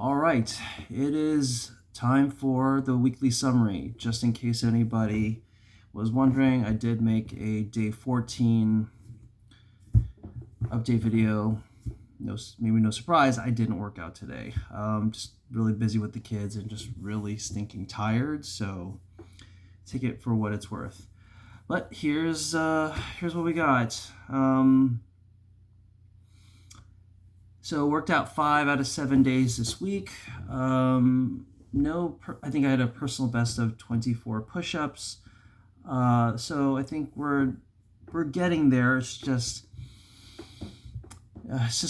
All right, it is time for the weekly summary. Just in case anybody was wondering, I did make a day 14 update video. Maybe no surprise, I didn't work out today. Just really busy with the kids and just really stinking tired. So take it for what it's worth. But here's what we got. So worked out 5 out of 7 days this week. I think I had a personal best of 24 push-ups. So I think we're getting there. It's just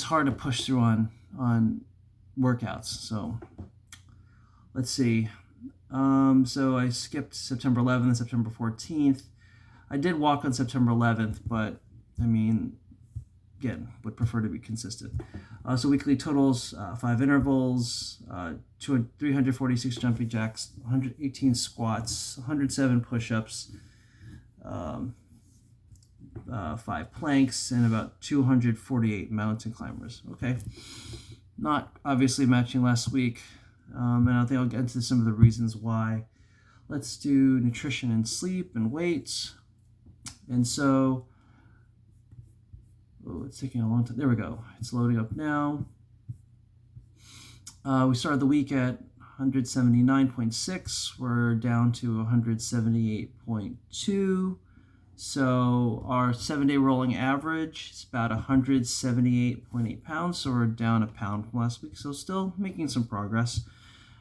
hard to push through on workouts. So let's see. So I skipped September 11th and September 14th. I did walk on September 11th, but I mean, again, would prefer to be consistent. So weekly totals, 5 intervals, 346 jumping jacks, 118 squats, 107 push-ups, 5 planks, and about 248 mountain climbers. Okay, not obviously matching last week, and I think I'll get into some of the reasons why. Let's do nutrition and sleep and weight. And so, it's taking a long time. There we go. It's loading up now. We started the week at 179.6. We're down to 178.2. So our 7-day rolling average is about 178.8 pounds. So we're down a pound from last week. So still making some progress.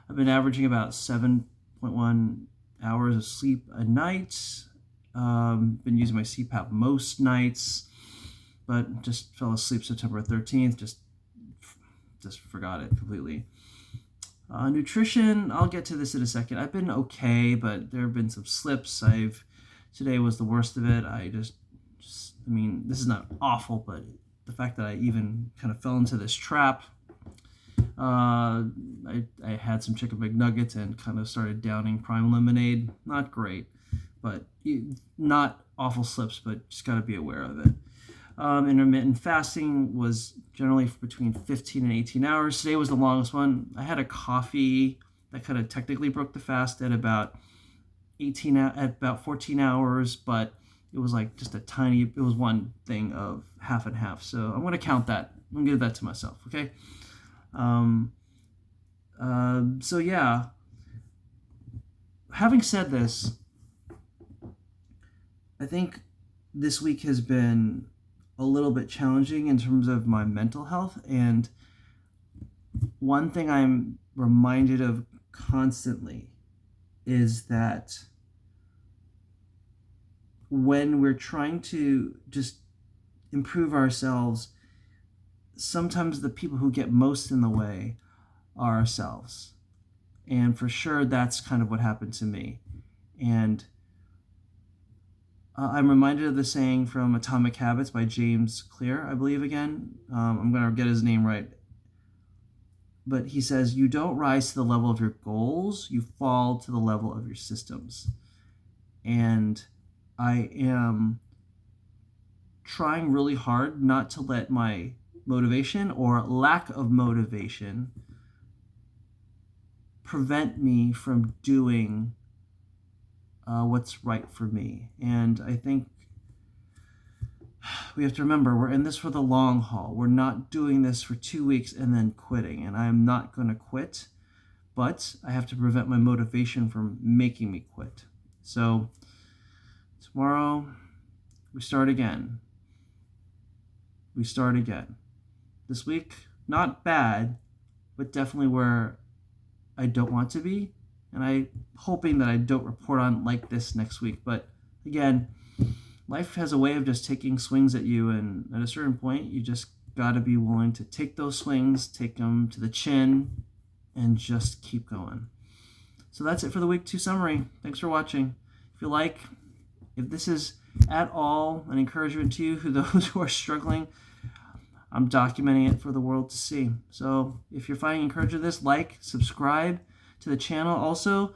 I've been averaging about 7.1 hours of sleep a night. Been using my CPAP most nights, but just fell asleep September 13th. Just forgot it completely. Nutrition, I'll get to this in a second. I've been okay, but there have been some slips. Today was the worst of it. This is not awful, but the fact that I even kind of fell into this trap. I had some chicken McNuggets and kind of started downing Prime Lemonade. Not great, but not awful slips, but just got to be aware of it. Intermittent fasting was generally between 15 and 18 hours. Today was the longest one. I had a coffee that kind of technically broke the fast at about 14 hours, but it was like just it was one thing of half and half. So I'm going to count that. I'm going to give that to myself. Okay. So yeah, having said this, I think this week has been a little bit challenging in terms of my mental health. And one thing I'm reminded of constantly is that when we're trying to just improve ourselves, sometimes the people who get most in the way are ourselves. And for sure, that's kind of what happened to me. And I'm reminded of the saying from Atomic Habits by James Clear, I believe again. I'm going to get his name right. But he says, you don't rise to the level of your goals, you fall to the level of your systems. And I am trying really hard not to let my motivation or lack of motivation prevent me from doing what's right for me. And I think we have to remember we're in this for the long haul. We're not doing this for 2 weeks and then quitting. And I'm not going to quit, but I have to prevent my motivation from making me quit. So tomorrow we start again. This week, not bad, but definitely where I don't want to be. And I'm hoping that I don't report on like this next week. But again, life has a way of just taking swings at you. And at a certain point, you just got to be willing to take those swings, take them to the chin, and just keep going. So that's it for the week 2 summary. Thanks for watching. If this is at all an encouragement to you, those who are struggling, I'm documenting it for the world to see. So if you're finding encouragement in this, subscribe to the channel. Also,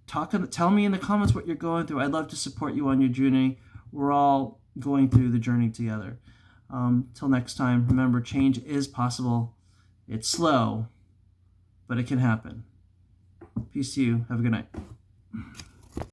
tell me in the comments what you're going through. I'd love to support you on your journey. We're all going through the journey together. Till next time, remember, change is possible. It's slow, but it can happen. Peace to you. Have a good night.